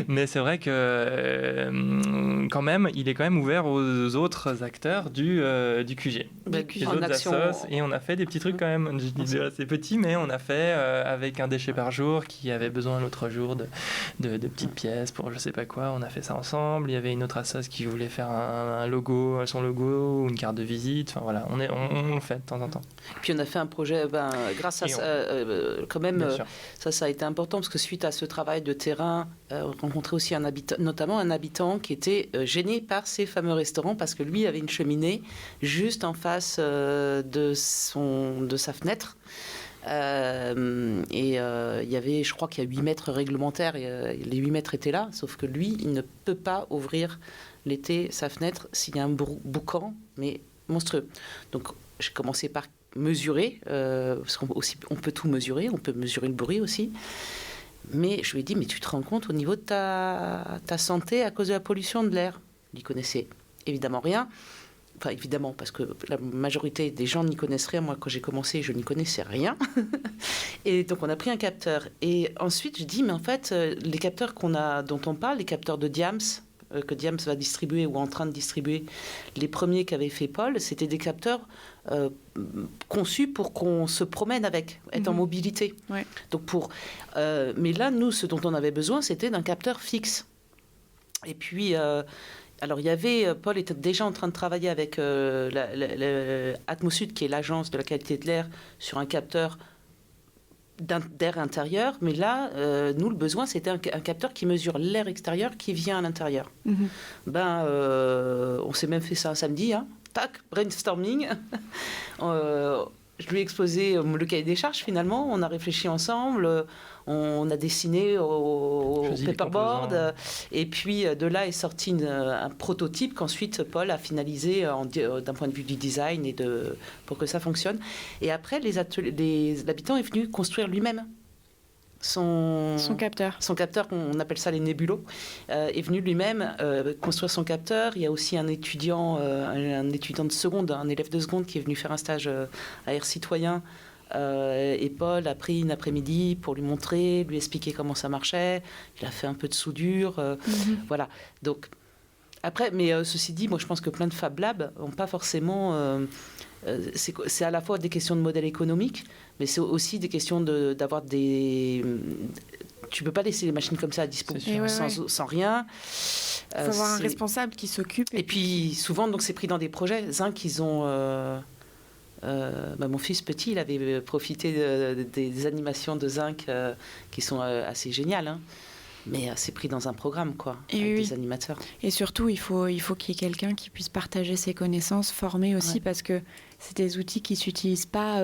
mais c'est vrai que quand même, il est quand même ouvert aux autres acteurs du QG. Les autres assos, et on a fait des petits trucs quand même. Je dis c'est petit, mais on a fait avec un déchet par jour qui avait besoin l'autre jour de petites pièces pour je sais pas quoi. On a fait ça ensemble. Il y avait une autre assos qui voulait faire un logo, son logo, ou une carte de visite. Enfin voilà, on le fait de temps en temps. Puis on a fait un projet, grâce à ça, quand même, ça a été important parce que suite à ce travail de terrain, on rencontrait aussi notamment un habitant qui était gêné par ces fameux restaurants parce que lui avait une cheminée juste en face de sa fenêtre. Il y avait, je crois qu'il y a 8 mètres réglementaires, et les 8 mètres étaient là, sauf que lui, il ne peut pas ouvrir l'été sa fenêtre s'il y a un boucan, mais monstrueux. Donc j'ai commencé par mesurer, parce qu'on peut tout mesurer, on peut mesurer le bruit aussi. Mais je lui ai dit, mais tu te rends compte au niveau de ta santé à cause de la pollution de l'air ? Il n'y connaissait évidemment rien. Enfin, évidemment, parce que la majorité des gens n'y connaissent rien. Moi, quand j'ai commencé, je n'y connaissais rien. Et donc, on a pris un capteur. Et ensuite, je dis, mais en fait, les capteurs dont on parle, les capteurs de Diams, que Diams va distribuer ou en train de distribuer, les premiers qu'avait fait Paul, c'était des capteurs conçus pour qu'on se promène avec, être en mobilité. Ouais. Donc mais là, nous, ce dont on avait besoin, c'était d'un capteur fixe. Et puis, alors, Paul était déjà en train de travailler avec Atmosud, qui est l'agence de la qualité de l'air, sur un capteur d'air intérieur, mais là, nous, le besoin, c'était un capteur qui mesure l'air extérieur qui vient à l'intérieur. On s'est même fait ça un samedi, tac, brainstorming. je lui ai exposé le cahier des charges finalement. On a réfléchi ensemble, on a dessiné au paperboard. Et puis de là est sorti un prototype qu'ensuite Paul a finalisé d'un point de vue du design et pour que ça fonctionne. Et après, l'habitant est venu construire lui-même. Son capteur. Son capteur, on appelle ça les nébulos, est venu lui-même construire son capteur. Il y a aussi un étudiant de seconde, un élève de seconde qui est venu faire un stage à Air Citoyen. Et Paul a pris une après-midi pour lui montrer, lui expliquer comment ça marchait. Il a fait un peu de soudure. Voilà. Donc, après, mais ceci dit, moi je pense que plein de Fab Labs n'ont pas forcément... c'est à la fois des questions de modèle économique, mais c'est aussi des questions d'avoir des... Tu ne peux pas laisser les machines comme ça à disposition sans rien. Il faut avoir un responsable qui s'occupe. Et puis souvent, donc, c'est pris dans des projets. Zinc, ils ont... mon fils petit, il avait profité des animations de Zinc qui sont assez géniales, hein. Mais c'est pris dans un programme, quoi, avec des animateurs. Et surtout, il faut qu'il y ait quelqu'un qui puisse partager ses connaissances, former aussi, parce que c'est des outils qui ne s'utilisent pas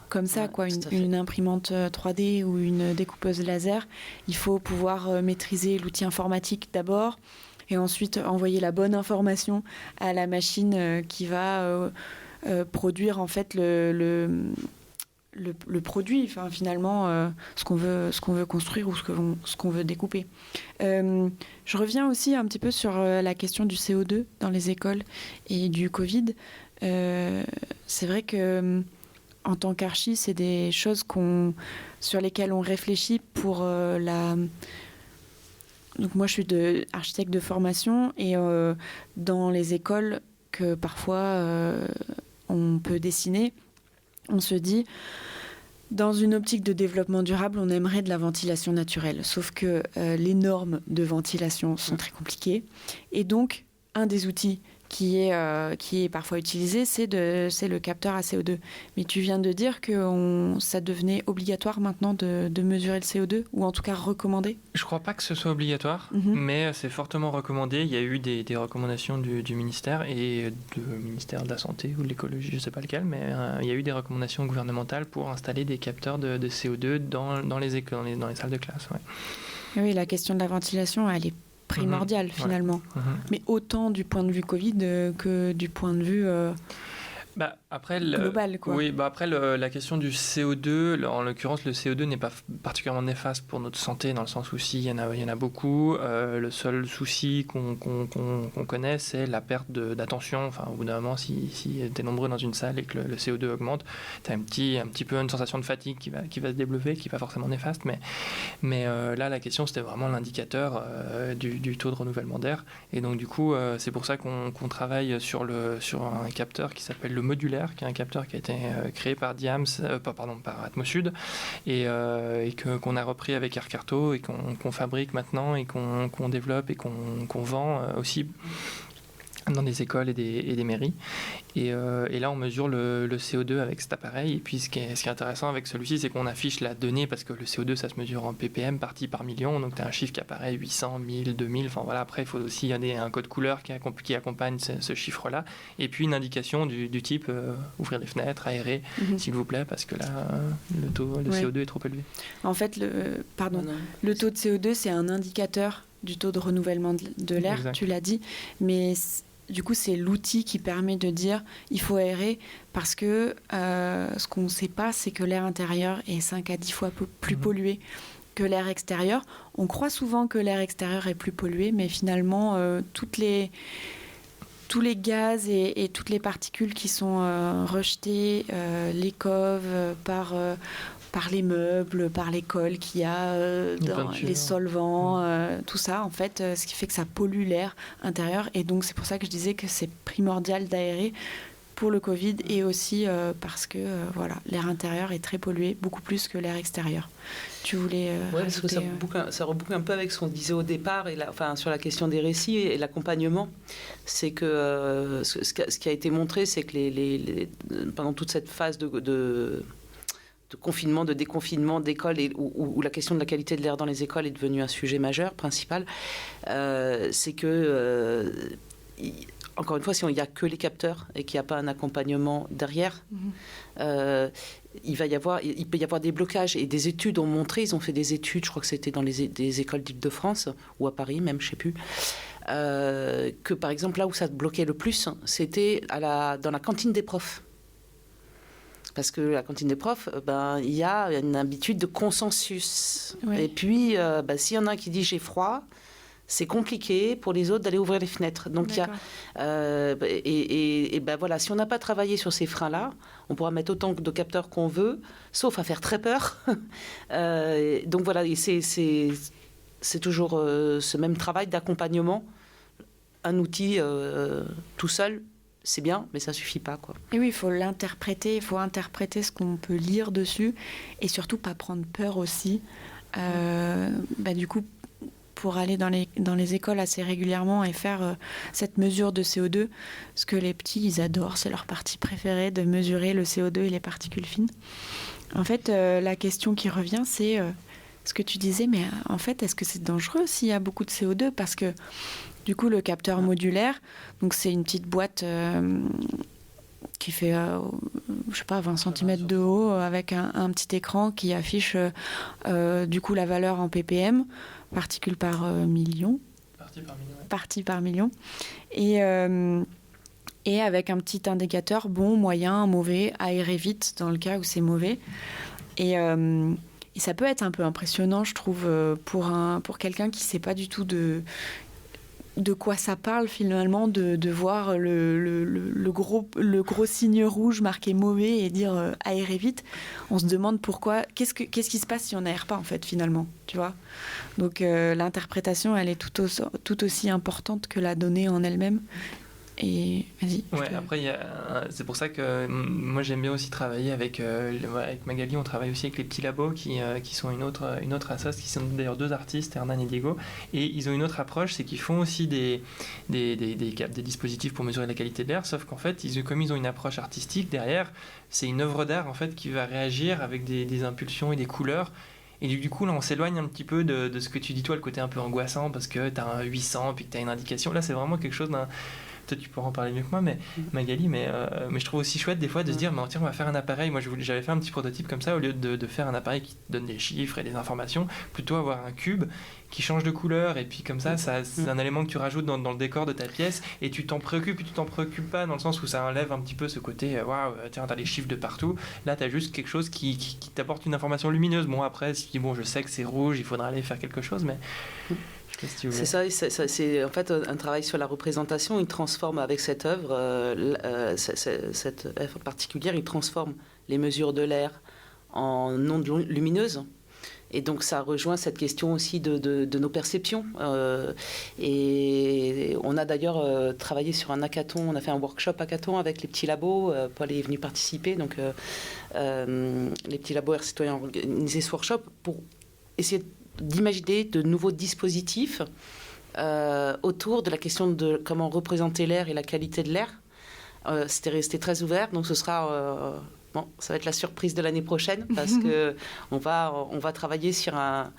comme ça, quoi. Une imprimante 3D ou une découpeuse laser. Il faut pouvoir maîtriser l'outil informatique d'abord, et ensuite envoyer la bonne information à la machine qui va produire, en fait, le produit, enfin, finalement, ce qu'on veut construire ou ce qu'on veut découper. Je reviens aussi un petit peu sur la question du CO2 dans les écoles et du Covid. C'est vrai que en tant qu'archi, c'est des choses sur lesquelles on réfléchit pour Donc moi, je suis architecte de formation et dans les écoles que parfois on peut dessiner, on se dit, dans une optique de développement durable, on aimerait de la ventilation naturelle. Sauf que les normes de ventilation sont très compliquées. Et donc, un des outils qui est parfois utilisé, c'est le capteur à CO2. Mais tu viens de dire que ça devenait obligatoire maintenant de mesurer le CO2, ou en tout cas recommandé. Je ne crois pas que ce soit obligatoire, mais c'est fortement recommandé. Il y a eu des recommandations du ministère et du ministère de la Santé ou de l'Écologie, je ne sais pas lequel, mais il y a eu des recommandations gouvernementales pour installer des capteurs de CO2 dans les écoles, dans les salles de classe. Ouais. Oui, la question de la ventilation, elle est primordial finalement, mais autant du point de vue Covid que du point de vue global, quoi. Oui, après la question du CO2, en l'occurrence le CO2 n'est pas particulièrement néfaste pour notre santé dans le sens où il y en a beaucoup. Le seul souci qu'on connaît, c'est la perte d'attention. Enfin, au bout d'un moment, si tu es nombreux dans une salle et que le CO2 augmente, tu as un petit peu une sensation de fatigue qui va se développer, qui n'est pas forcément néfaste. Mais là, la question, c'était vraiment l'indicateur du taux de renouvellement d'air. Et donc, du coup, c'est pour ça qu'on travaille sur un capteur qui s'appelle le modulaire, qui est un capteur qui a été créé par par Atmosud et qu'on a repris avec Aircarto et qu'on fabrique maintenant et qu'on développe et qu'on vend aussi dans des écoles et des mairies. Et là, on mesure le CO2 avec cet appareil. Et puis, ce qui est intéressant avec celui-ci, c'est qu'on affiche la donnée, parce que le CO2, ça se mesure en ppm, partie par million. Donc, tu as un chiffre qui apparaît 800, 1000, 2000. Enfin, voilà. Après, il faut aussi un code couleur qui accompagne ce chiffre-là. Et puis, une indication du type ouvrir les fenêtres, aérer, s'il vous plaît, parce que là, le CO2 est trop élevé. En fait, le taux de CO2, c'est un indicateur du taux de renouvellement de l'air, exact. Tu l'as dit. Mais du coup, c'est l'outil qui permet de dire il faut aérer, parce que ce qu'on ne sait pas, c'est que l'air intérieur est 5 à 10 fois plus pollué que l'air extérieur. On croit souvent que l'air extérieur est plus pollué, mais finalement, tous les gaz et toutes les particules qui sont rejetées, les coves, par les meubles, par les cols qu'il y a dans les solvants, tout ça, en fait, ce qui fait que ça pollue l'air intérieur. Et donc, c'est pour ça que je disais que c'est primordial d'aérer pour le Covid et aussi parce que l'air intérieur est très pollué, beaucoup plus que l'air extérieur. Tu voulais parce que ça reboucle un peu avec ce qu'on disait au départ, sur la question des récits et l'accompagnement. C'est que ce qui a été montré, c'est que pendant toute cette phase de confinement, de déconfinement d'écoles où la question de la qualité de l'air dans les écoles est devenue un sujet majeur, principal, c'est que encore une fois, si il n'y a que les capteurs et qu'il n'y a pas un accompagnement derrière, il peut y avoir des blocages. Et des études ont montré, ils ont fait des études, je crois que c'était dans des écoles d'Île-de-France, ou à Paris même, je ne sais plus, que par exemple, là où ça bloquait le plus, c'était dans la cantine des profs. Parce que la cantine des profs, il y a une habitude de consensus. Ouais. Et puis, s'il y en a un qui dit « j'ai froid », c'est compliqué pour les autres d'aller ouvrir les fenêtres. Donc, voilà, si on n'a pas travaillé sur ces freins-là, on pourra mettre autant de capteurs qu'on veut, sauf à faire très peur. Donc voilà, et c'est toujours ce même travail d'accompagnement. Un outil tout seul, c'est bien, mais ça suffit pas, quoi. Et oui, il faut l'interpréter, il faut interpréter ce qu'on peut lire dessus, et surtout pas prendre peur aussi. Du coup, pour aller dans les écoles assez régulièrement et faire cette mesure de CO2, ce que les petits, ils adorent, c'est leur partie préférée, de mesurer le CO2 et les particules fines. En fait, la question qui revient, c'est ce que tu disais, mais en fait, est-ce que c'est dangereux s'il y a beaucoup de CO2 ? Parce que du coup, le capteur modulaire, donc c'est une petite boîte qui fait, 20 cm de haut, avec un petit écran qui affiche du coup la valeur en ppm, particules par million. Parties par million. Et avec un petit indicateur bon, moyen, mauvais, aérer vite dans le cas où c'est mauvais. Et ça peut être un peu impressionnant, je trouve, pour quelqu'un qui ne sait pas du tout de quoi ça parle finalement, de voir le gros signe rouge marqué mauvais et dire aérer vite. On se demande pourquoi, qu'est-ce qui se passe si on n'aère pas en fait finalement, tu vois. Donc l'interprétation, elle est tout aussi importante que la donnée en elle-même. Et vas-y. Ouais, après, c'est pour ça que moi j'aime bien aussi travailler avec Magali. On travaille aussi avec les petits labos qui sont une autre assoce, qui sont d'ailleurs 2 artistes, Hernan et Diego. Et ils ont une autre approche, c'est qu'ils font aussi des dispositifs pour mesurer la qualité de l'air, sauf qu'en fait, comme ils ont une approche artistique derrière, c'est une œuvre d'art en fait qui va réagir avec des impulsions et des couleurs. Et du coup, là, on s'éloigne un petit peu de ce que tu dis, toi, le côté un peu angoissant, parce que tu as un 800 puis que tu as une indication. Là, c'est vraiment quelque chose d'un... Tu pourras en parler mieux que moi, Magali, mais je trouve aussi chouette des fois de se dire, tiens, on va faire un appareil. Moi, j'avais fait un petit prototype comme ça, au lieu de faire un appareil qui te donne des chiffres et des informations, plutôt avoir un cube qui change de couleur, et puis comme ça c'est un élément que tu rajoutes dans le décor de ta pièce, et tu t'en préoccupes ou tu t'en préoccupes pas, dans le sens où ça enlève un petit peu ce côté, waouh, tiens, t'as les chiffres de partout. Là, t'as juste quelque chose qui t'apporte une information lumineuse. Bon, après, si je sais que c'est rouge, il faudra aller faire quelque chose, mais... C'est ça, c'est en fait un travail sur la représentation. Il transforme avec cette œuvre, cette œuvre particulière, il transforme les mesures de l'air en ondes lumineuses. Et donc ça rejoint cette question aussi de nos perceptions. Et on a d'ailleurs travaillé sur un hackathon, on a fait un workshop hackathon avec les petits labos. Paul est venu participer, donc les petits labos Air Citoyen ont organisé ce workshop pour essayer d'imaginer de nouveaux dispositifs autour de la question de comment représenter l'air et la qualité de l'air. C'était resté très ouvert, donc ce sera... ça va être la surprise de l'année prochaine, parce que on va travailler sur un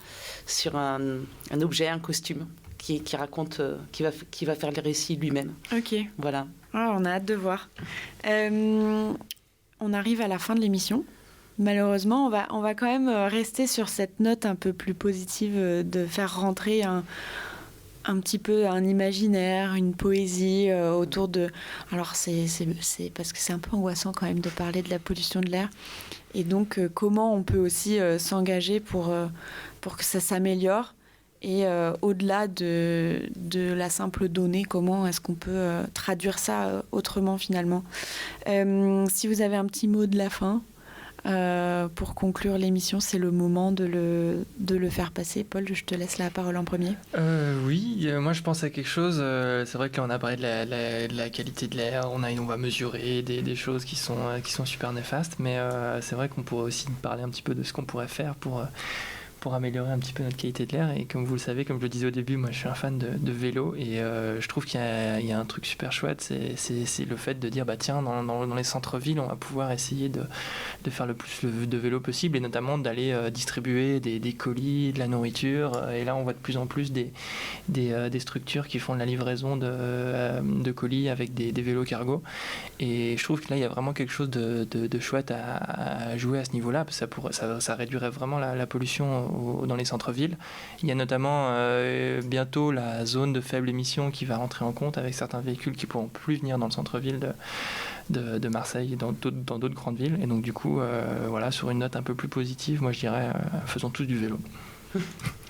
objet, un costume qui raconte, qui va faire les récits lui-même. Ok. Voilà. Ah, on a hâte de voir. On arrive à la fin de l'émission. Malheureusement, on va quand même rester sur cette note un peu plus positive, de faire rentrer un petit peu un imaginaire, une poésie autour de... Alors, c'est parce que c'est un peu angoissant quand même de parler de la pollution de l'air. Et donc, comment on peut aussi s'engager pour que ça s'améliore. Et au-delà de la simple donnée, comment est-ce qu'on peut traduire ça autrement, finalement. Si vous avez un petit mot de la fin... pour conclure l'émission, c'est le moment de le faire passer. Paul, je te laisse la parole en premier. Oui, moi je pense à quelque chose. C'est vrai que là on a parlé de la qualité de l'air, on va mesurer des choses qui sont super néfastes, mais c'est vrai qu'on pourrait aussi parler un petit peu de ce qu'on pourrait faire pour améliorer un petit peu notre qualité de l'air. Et comme vous le savez, comme je le disais au début, moi je suis un fan de vélo et je trouve qu'il y a un truc super chouette, c'est le fait de dire bah tiens, dans les centres-villes, on va pouvoir essayer de faire le plus de vélo possible et notamment d'aller distribuer des colis, de la nourriture. Et là, on voit de plus en plus des structures qui font de la livraison de colis avec des vélos cargo. Et je trouve que là, il y a vraiment quelque chose de chouette à jouer à ce niveau-là, parce que ça réduirait vraiment la pollution dans les centres-villes. Il y a notamment bientôt la zone de faible émission qui va rentrer en compte avec certains véhicules qui ne pourront plus venir dans le centre-ville de Marseille et dans d'autres grandes villes. Et donc du coup, voilà, sur une note un peu plus positive, moi je dirais faisons tous du vélo.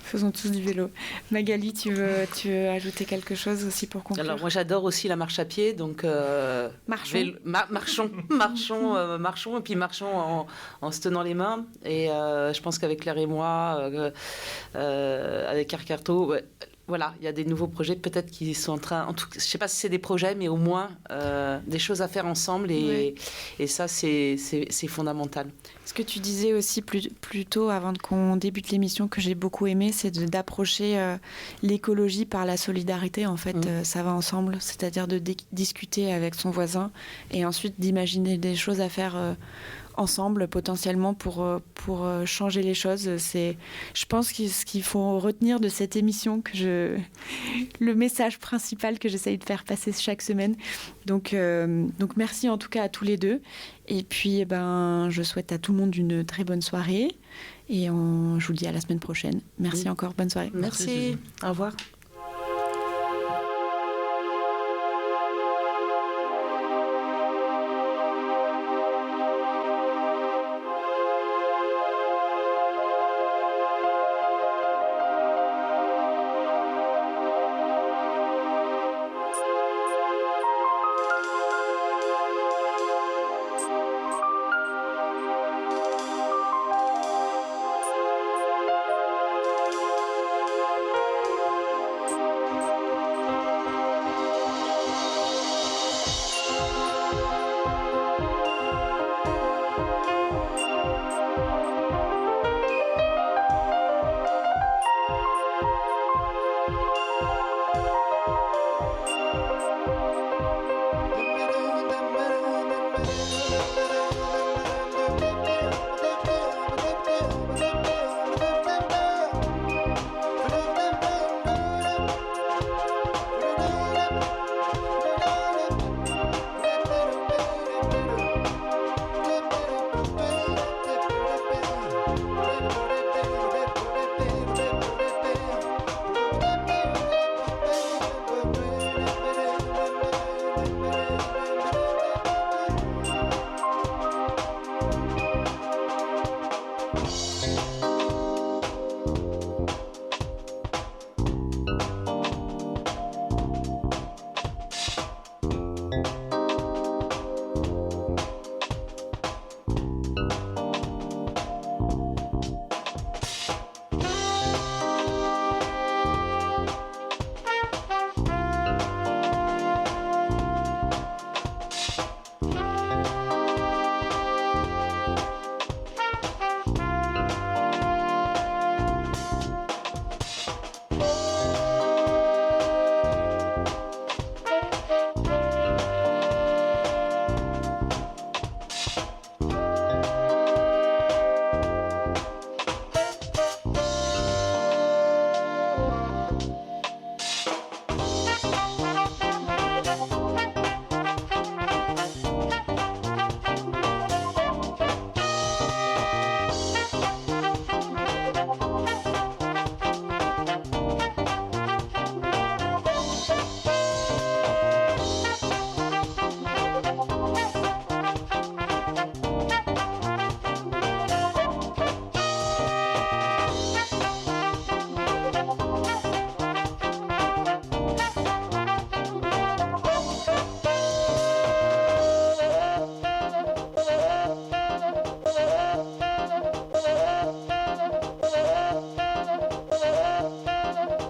Faisons tous du vélo. Magali, tu veux ajouter quelque chose aussi pour conclure? Alors moi j'adore aussi la marche à pied, donc marchons. Marchons et puis marchons en se tenant les mains. Et je pense qu'avec Claire et moi, avec Arcarto, voilà, il y a des nouveaux projets peut-être qui sont en train, en tout cas, je ne sais pas si c'est des projets, mais au moins des choses à faire ensemble et ça c'est fondamental. Ce que tu disais aussi plus tôt avant qu'on débute l'émission que j'ai beaucoup aimé, c'est d'approcher l'écologie par la solidarité. En fait, ça va ensemble, c'est-à-dire de discuter avec son voisin et ensuite d'imaginer des choses à faire ensemble potentiellement pour changer les choses. Je pense que ce qu'il faut retenir de cette émission, le message principal que j'essaye de faire passer chaque semaine. Donc merci en tout cas à tous les deux. Et puis je souhaite à tout le monde une très bonne soirée et je vous dis à la semaine prochaine. Merci encore, bonne soirée. Merci. Au revoir.